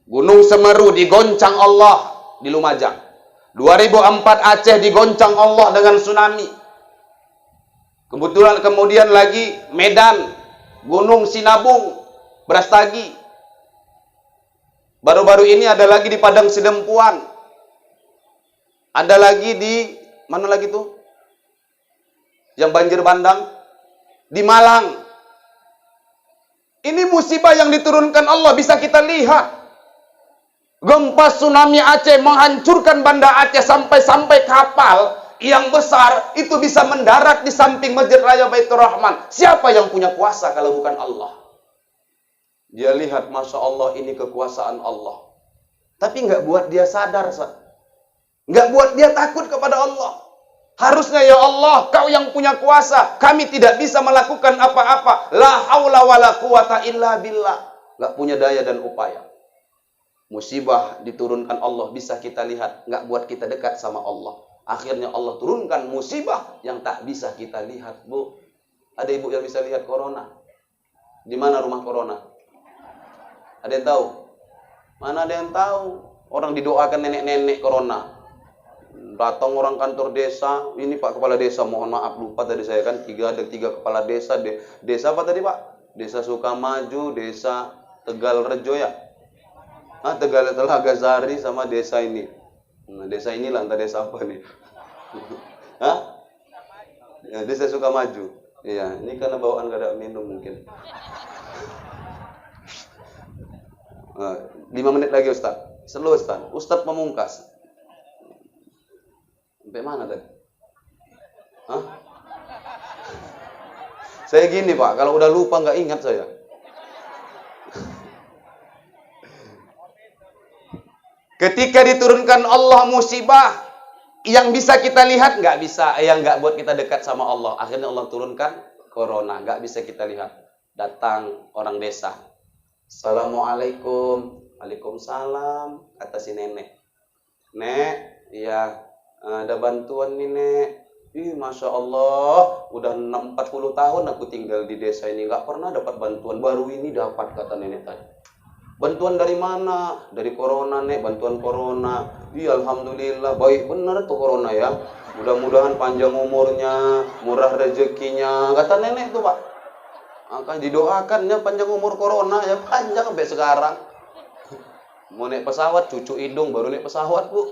Gunung Semeru digoncang Allah di Lumajang. 2004 Aceh digoncang Allah dengan tsunami. Kebetulan kemudian lagi Medan, Gunung Sinabung, Brastagi. Baru-baru ini ada lagi di Padang Sidempuan. Ada lagi di mana lagi tuh? Yang banjir bandang di Malang. Ini musibah yang diturunkan Allah, bisa kita lihat. Gempa tsunami Aceh menghancurkan Banda Aceh sampai kapal yang besar itu bisa mendarat di samping Masjid Raya Baitur Rahman. Siapa yang punya kuasa kalau bukan Allah? Dia lihat, Masya Allah, ini kekuasaan Allah. Tapi nggak buat dia sadar, nggak buat dia takut kepada Allah. Harusnya, ya Allah, Kau yang punya kuasa, kami tidak bisa melakukan apa-apa. La haula wala quwata illa billah. Nggak punya daya dan upaya. Musibah diturunkan Allah, bisa kita lihat, nggak buat kita dekat sama Allah. Akhirnya Allah turunkan musibah yang tak bisa kita lihat, Bu. Ada ibu yang bisa lihat corona? Di mana rumah corona? Ada yang tahu? Mana ada yang tahu? Orang didoakan nenek-nenek corona. Datang orang kantor desa, ini Pak Kepala Desa, mohon maaf lupa tadi saya kan, ada tiga kepala desa. Desa apa tadi Pak? Desa Sukamaju, Desa Tegal Rejo ya? Tegal Telaga Sari sama desa ini. Nah, desa inilah, entah desa apa nih. Ya, Desa Sukamaju. Iya, ini karena bawaan gak ada minum mungkin. 5 menit lagi Ustaz. Slow Ustaz. Ustaz Pamungkas. Sampai mana tadi? Saya gini Pak, kalau udah lupa nggak ingat saya. Ketika diturunkan Allah musibah yang bisa kita lihat nggak bisa, yang nggak buat kita dekat sama Allah. Akhirnya Allah turunkan corona, nggak bisa kita lihat. Datang orang desa, Assalamualaikum, Waalaikumsalam, kata si nenek. Nek, iya ada bantuan nih Nek. Masya Allah, udah 40 tahun aku tinggal di desa ini, nggak pernah dapat bantuan. Baru ini dapat, kata nenek tadi. Bantuan dari mana? Dari corona Nek, bantuan corona. Iya alhamdulillah, baik bener tuh corona ya. Mudah-mudahan panjang umurnya, murah rezekinya, kata nenek tuh Pak. Maka didoakannya panjang umur corona ya, panjang sampai sekarang. Mau naik pesawat, cucu hidung, baru naik pesawat Bu.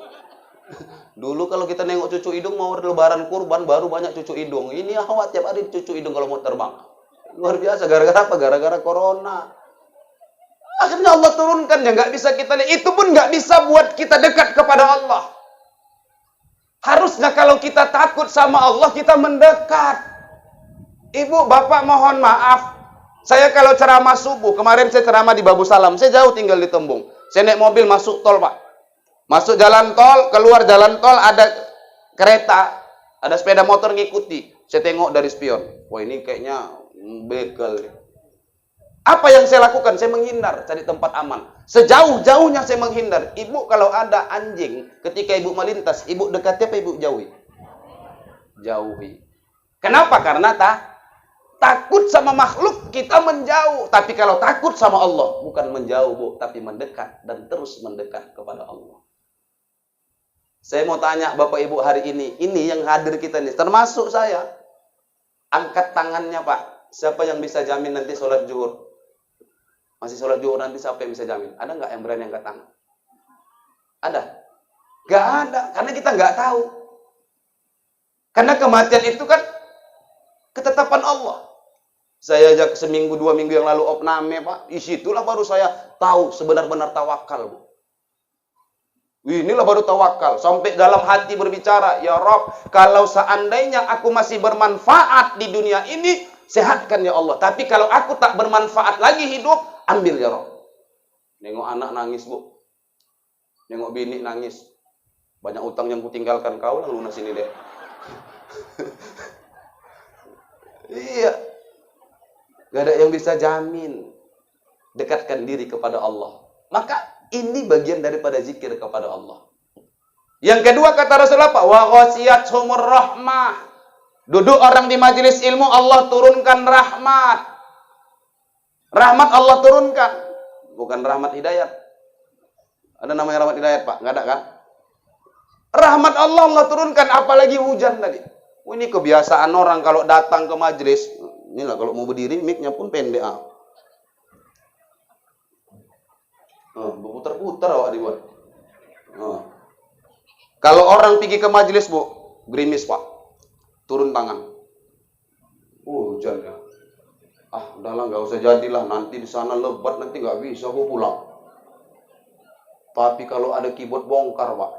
Dulu kalau kita nengok cucu hidung mau lebaran kurban baru banyak cucu hidung. Ini awat tiap hari cucu hidung kalau mau terbang. Luar biasa, gara-gara apa? Gara-gara corona. Akhirnya Allah turunkan yang nggak bisa kita lihat. Itu pun nggak bisa buat kita dekat kepada Allah. Harusnya kalau kita takut sama Allah, kita mendekat. Ibu, bapak mohon maaf. Saya kalau ceramah subuh, kemarin saya ceramah di Babu Salam. Saya jauh tinggal di Tembung. Saya naik mobil masuk tol Pak. Masuk jalan tol, keluar jalan tol ada kereta. Ada sepeda motor ngikuti. Saya tengok dari spion. Wah ini kayaknya begal. Apa yang saya lakukan? Saya menghindar, cari tempat aman. Sejauh-jauhnya saya menghindar. Ibu kalau ada anjing, ketika ibu melintas, ibu dekati apa ibu jauhi? Jauhi. Kenapa? Karena takut sama makhluk, kita menjauh. Tapi kalau takut sama Allah, bukan menjauh Bu, tapi mendekat dan terus mendekat kepada Allah. Saya mau tanya Bapak Ibu hari ini yang hadir kita nih, termasuk saya. Angkat tangannya Pak. Siapa yang bisa jamin nanti sholat zuhur? Masih sholat zuhur nanti siapa yang bisa jamin? Ada nggak yang berani angkat tangan? Ada? Nggak ada, karena kita nggak tahu. Karena kematian itu kan ketetapan Allah. Saya ajak seminggu 2 minggu yang lalu opname Pak. Disitulah baru saya tahu sebenar-benar tawakal Bu. Inilah baru tawakal. Sampai dalam hati berbicara, ya Rob, kalau seandainya aku masih bermanfaat di dunia ini, sehatkan ya Allah. Tapi kalau aku tak bermanfaat lagi hidup, ambil ya Rob. Nengok anak nangis Bu. Nengok bini nangis. Banyak utang yang kutinggalkan, kau lah lunas ini deh. Iya. Gak ada yang bisa jamin. Dekatkan diri kepada Allah. Maka ini bagian daripada zikir kepada Allah. Yang kedua kata Rasulullah, wa ghasiyatuhumur rahmah. Duduk orang di majelis ilmu, Allah turunkan rahmat. Rahmat Allah turunkan. Bukan rahmat hidayat. Ada namanya rahmat hidayat Pak? Nggak ada kan? Rahmat Allah turunkan, apalagi hujan tadi. Ini kebiasaan orang kalau datang ke majelis. Inilah kalau mau berdiri, mic-nya pun pendek. Berputar-putar awak dibuat. Kalau orang pergi ke majelis, Bu, gerimis, Pak. Turun tangan. Hujan ya. Udahlah, nggak usah jadilah. Nanti di sana lebat, nanti nggak bisa aku pulang. Tapi kalau ada keyboard bongkar, Pak.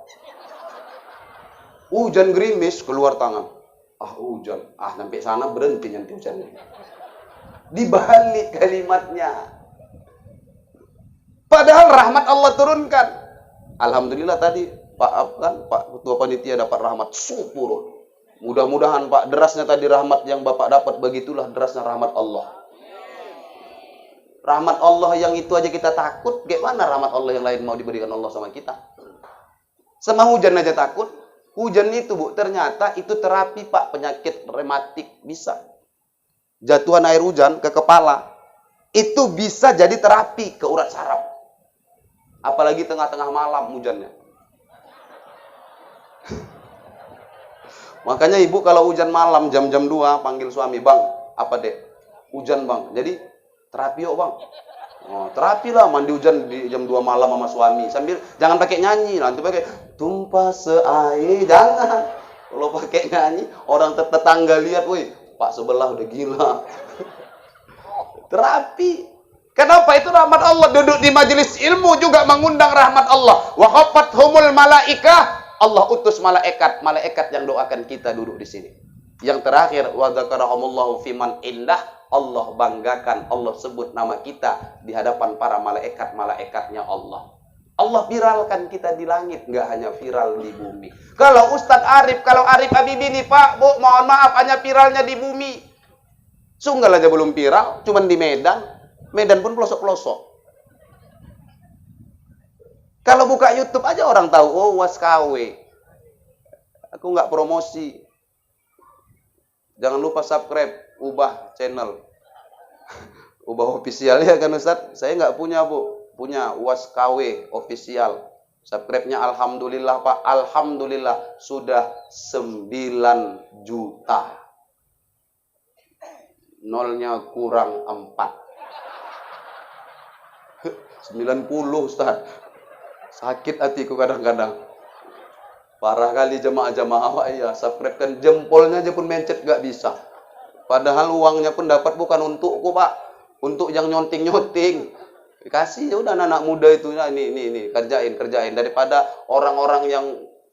Hujan gerimis, keluar tangan. Hujan. Sampai sana berhenti nanti hujannya. Dibalik kalimatnya. Padahal rahmat Allah turunkan. Alhamdulillah tadi Pak Ketua Panitia dapat rahmat syukur. Mudah-mudahan Pak, derasnya tadi rahmat yang Bapak dapat, begitulah derasnya rahmat Allah. Rahmat Allah yang itu aja kita takut, gimana rahmat Allah yang lain mau diberikan Allah sama kita? Sama hujan aja takut. Hujan itu, Bu, ternyata itu terapi, Pak, penyakit rematik bisa. Jatuhan air hujan ke kepala, itu bisa jadi terapi ke urat saraf. Apalagi tengah-tengah malam hujannya. Makanya ibu kalau hujan malam jam-jam 2 panggil suami, "Bang, apa dek? Hujan, Bang." Jadi terapi yuk, Bang. Terapi lah mandi hujan di jam 2 malam sama suami. Sambil jangan pakai nyanyi, nanti pakai tumpah seair, jangan. Kalau pakai nyanyi, orang tetangga lihat, "Woi, Pak sebelah udah gila." Terapi. Kenapa? Itu rahmat Allah. Duduk di majelis ilmu juga mengundang rahmat Allah. Wa khafathumul malaikah. Allah utus malaikat yang doakan kita duduk di sini. Yang terakhir, wa dzakarahumullahu fiman indah. Allah banggakan, Allah sebut nama kita di hadapan para malaikatnya Allah. Allah viralkan kita di langit, nggak hanya viral di bumi. Kalau Ustadz Arif, kalau Arif Habibie nih, Pak, Bu, mohon maaf, hanya viralnya di bumi. Sunggal aja belum viral, cuman di Medan. Medan pun pelosok-pelosok. Kalau buka YouTube aja orang tahu, oh was KW. Aku nggak promosi. Jangan lupa subscribe, ubah channel. Ubah official ya kan Ustaz? Saya nggak punya, Bu. Punya was KW official. Subscribe-nya alhamdulillah, Pak. Alhamdulillah sudah 9 juta. Nolnya kurang 4. 90, Ustaz. Sakit hatiku kadang-kadang. Parah kali jemaah-jemaah awak ya. Subscribe kan jempolnya aja pun mencet gak bisa. Padahal uangnya pun dapat bukan untukku, Pak. Untuk yang nyonting-nyonting. Kasih ya udah anak muda itu, nah, ini kerjain daripada orang-orang yang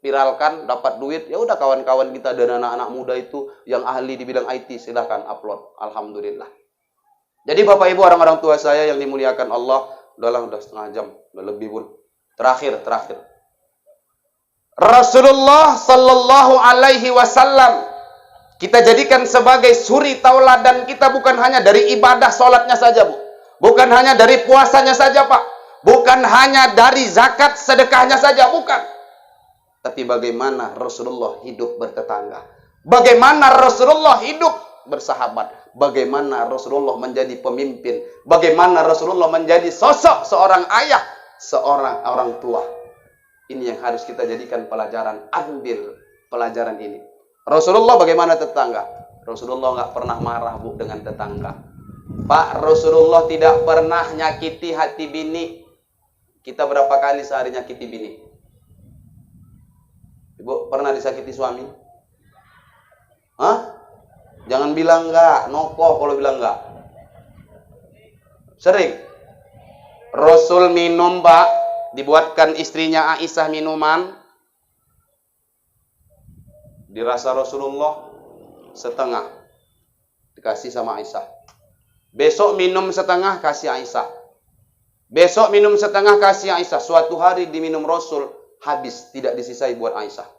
viralkan dapat duit, ya udah kawan-kawan kita dan anak-anak muda itu yang ahli di bidang IT silahkan upload. Alhamdulillah. Jadi Bapak Ibu, orang-orang tua saya yang dimuliakan Allah, udah setengah jam, udah lebih pun. Terakhir. Rasulullah sallallahu alaihi wasallam kita jadikan sebagai suri tauladan kita, bukan hanya dari ibadah salatnya saja, Bu. Bukan hanya dari puasanya saja, Pak. Bukan hanya dari zakat sedekahnya saja, bukan. Tapi bagaimana Rasulullah hidup bertetangga. Bagaimana Rasulullah hidup bersahabat. Bagaimana Rasulullah menjadi pemimpin. Bagaimana Rasulullah menjadi sosok seorang ayah, seorang orang tua. Ini yang harus kita jadikan pelajaran. Ambil pelajaran ini. Rasulullah bagaimana tetangga? Rasulullah nggak pernah marah, Bu, dengan tetangga. Pak, Rasulullah tidak pernah nyakiti hati bini. Kita berapa kali sehari nyakiti bini? Ibu pernah disakiti suami? Hah? Jangan bilang enggak, nokoh kalau bilang enggak. Sering. Rasul minum, Pak, dibuatkan istrinya Aisyah minuman. Dirasa Rasulullah setengah, dikasih sama Aisyah. Besok minum setengah, kasih Aisyah. Besok minum setengah, kasih Aisyah. Suatu hari diminum Rasul, habis, tidak disisai buat Aisyah.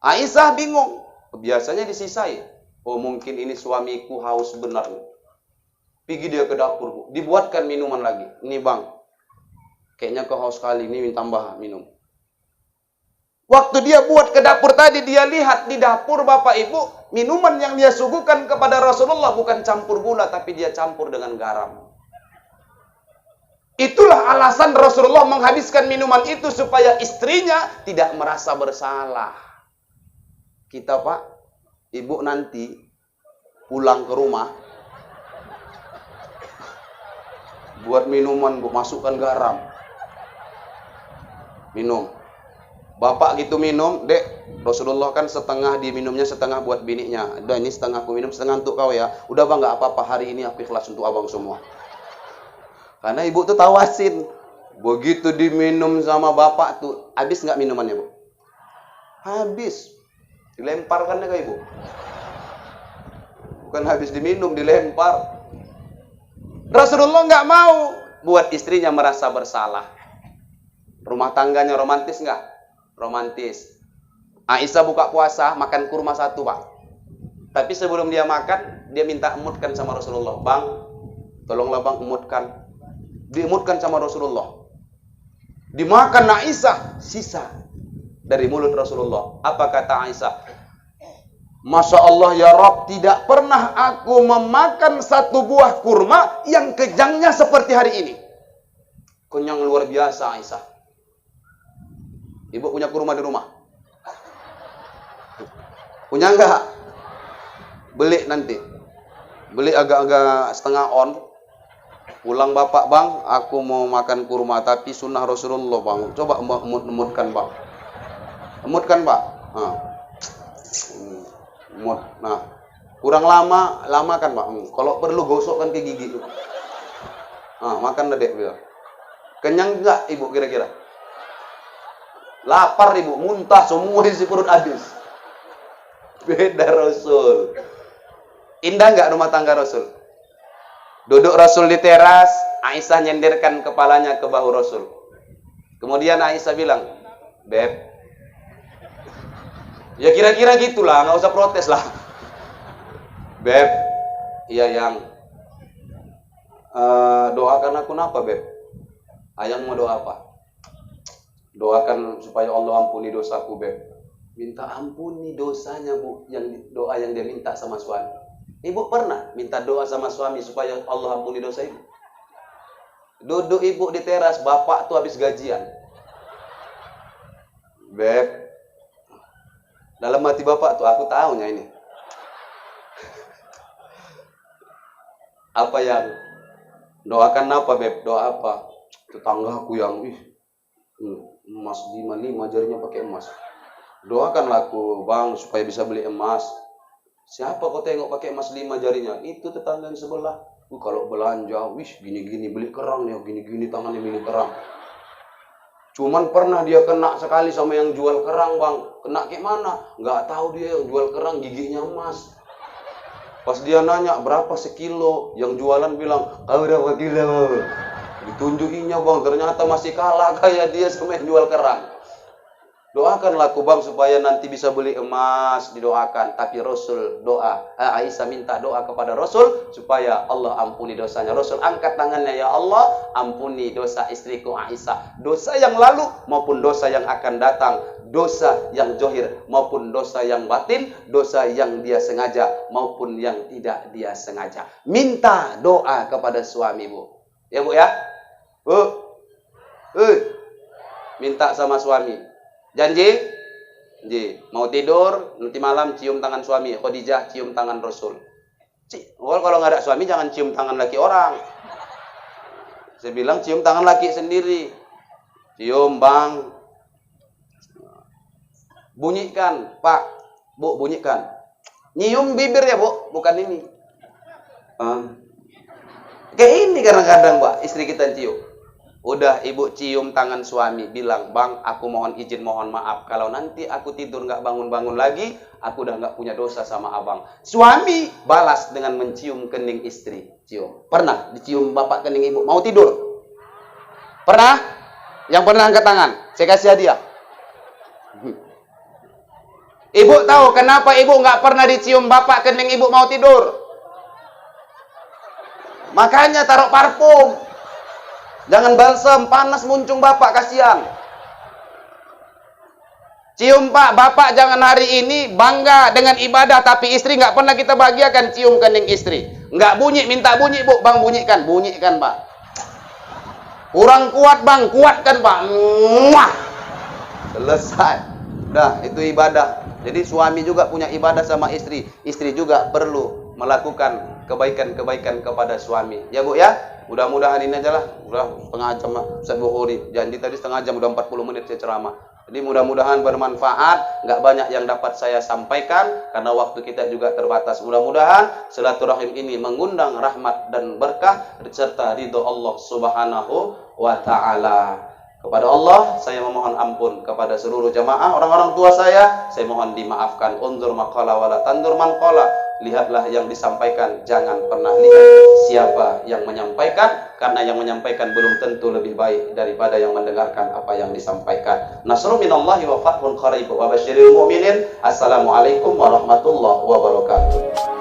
Aisyah bingung, biasanya disisai. Oh, mungkin ini suamiku haus benar. Pergi dia ke dapur, Bu. Dibuatkan minuman lagi. Ini, Bang, kayaknya kau haus sekali, ini tambah minum. Waktu dia buat ke dapur tadi, dia lihat di dapur, Bapak Ibu, minuman yang dia suguhkan kepada Rasulullah bukan campur gula, tapi dia campur dengan garam. Itulah alasan Rasulullah menghabiskan minuman itu supaya istrinya tidak merasa bersalah. Kita Pak, Ibu nanti pulang ke rumah, buat minuman, Bu, masukkan garam. Minum. Bapak gitu minum, Dek, Rasulullah kan setengah diminumnya, setengah buat bininya. Udah ini setengah aku minum, setengah untuk kau ya. Udah Bang, nggak apa-apa, hari ini aku ikhlas untuk abang semua. Karena ibu tuh tawasin. Begitu diminum sama bapak tuh, habis nggak minumannya, Bu? Habis. Dilemparkannya ke ibu. Bukan habis diminum, dilempar. Rasulullah nggak mau buat istrinya merasa bersalah. Rumah tangganya romantis nggak? Romantis. Aisyah buka puasa, makan kurma 1, Pak. Tapi sebelum dia makan, dia minta emutkan sama Rasulullah. Bang, tolonglah Bang emutkan. Diemutkan sama Rasulullah. Dimakan Aisyah, sisa dari mulut Rasulullah. Apa kata Aisyah? Masya Allah ya Rabb, tidak pernah aku memakan 1 buah kurma yang kejangnya seperti hari ini. Kenyang luar biasa Aisyah. Ibu punya kurma di rumah? Punya enggak? Beli nanti. Beli agak-agak setengah on. Pulang bapak, Bang, aku mau makan kurma tapi sunnah Rasulullah, Bang. Coba emutkan, Bang. Emutkan, Pak. Nah. Emut. Nah. Kurang lama kan, Pak. Kalau perlu gosokkan ke gigi tuh. Nah, makan Dek biar. Kenyang enggak Ibu kira-kira? Lapar Ibu, muntah semua isi perut habis. Beda Rasul. Indah enggak rumah tangga Rasul? Duduk Rasul di teras, Aisyah nyenderkan kepalanya ke bahu Rasul. Kemudian Aisyah bilang, Beb, ya kira-kira gitulah, nggak usah protes lah. Beb, iya yang doakan aku napa, Beb? Ayang mau doa apa? Doakan supaya Allah ampuni dosaku, Beb. Minta ampuni dosanya, Bu, doa yang dia minta sama suami. Ibu pernah minta doa sama suami supaya Allah ampuni dosa ibu? Duduk ibu di teras, bapak tuh habis gajian. Beb, dalam hati bapak tuh, aku tahunya ini. Apa yang doakan apa, Beb? Doa apa? Tetanggaku yang emas 5 jarinya pakai emas. Doakanlah aku, Bang, supaya bisa beli emas. Siapa kau tengok pakai emas 5 jarinya? Itu tetangga yang sebelah. Kalau belanja, gini-gini beli kerang nih, gini-gini tangannya beli kerang. Cuman pernah dia kena sekali sama yang jual kerang, Bang. Kena kayak mana? Nggak tahu dia yang jual kerang giginya emas. Pas dia nanya berapa sekilo, yang jualan bilang, "Kau berapa kilo?" Ditunjukinya, Bang, ternyata masih kalah kayak dia sama yang jual kerang. Doakanlah aku, Bang, supaya nanti bisa beli emas, didoakan. Tapi Rasul Aisyah minta doa kepada Rasul supaya Allah ampuni dosanya. Rasul angkat tangannya, ya Allah, ampuni dosa istriku Aisyah. Dosa yang lalu maupun dosa yang akan datang. Dosa yang zohir maupun dosa yang batin. Dosa yang dia sengaja maupun yang tidak dia sengaja. Minta doa kepada suamimu. Ya, Bu, ya? Bu. Minta sama suami. Janji? Janji. Mau tidur, nanti malam cium tangan suami. Khadijah cium tangan Rasul. Kalau nggak ada suami, jangan cium tangan laki orang. Saya bilang cium tangan laki sendiri. Cium, Bang. Bunyikan, Pak. Bu, bunyikan. Nyium bibir ya, Bu. Bukan ini. Kayak ini kadang-kadang, Pak. Istri kita cium. Udah ibu cium tangan suami, bilang, Bang, aku mohon izin, mohon maaf. Kalau nanti aku tidur nggak bangun-bangun lagi, aku udah nggak punya dosa sama abang. Suami balas dengan mencium kening istri. Cium. Pernah dicium bapak kening ibu? Mau tidur? Pernah? Yang pernah angkat tangan? Saya kasih hadiah. Ibu tahu kenapa ibu nggak pernah dicium bapak kening ibu mau tidur? Makanya taruh parfum. Jangan balsam, panas muncung bapak, kasihan. Cium, Pak, bapak jangan hari ini bangga dengan ibadah, tapi istri nggak pernah kita bahagiakan. Cium kening istri. Nggak bunyi, minta bunyi, Bu. Bang, bunyikan. Bunyikan, Pak. Kurang kuat bang, kuatkan bang. Muah. Selesai. Udah, itu ibadah. Jadi suami juga punya ibadah sama istri. Istri juga perlu melakukan kebaikan-kebaikan kepada suami. Ya Bu ya. Mudah-mudahan ini aja lah. Udah setengah jam Ustaz Bukhari. Janji tadi setengah jam, udah 40 menit saya ceramah. Jadi mudah-mudahan bermanfaat. Nggak banyak yang dapat saya sampaikan karena waktu kita juga terbatas. Mudah-mudahan silaturahim ini mengundang rahmat dan berkah serta ridho Allah Subhanahu wa taala. Kepada Allah saya memohon ampun, kepada seluruh jamaah orang-orang tua saya mohon dimaafkan. Unzur maqala wala tandur man qala. Lihatlah yang disampaikan, jangan pernah lihat siapa yang menyampaikan, karena yang menyampaikan belum tentu lebih baik daripada yang mendengarkan apa yang disampaikan. Nasrun minallahi wa fathun qarib wa basyiril mu'minin. Assalamualaikum warahmatullahi wabarakatuh.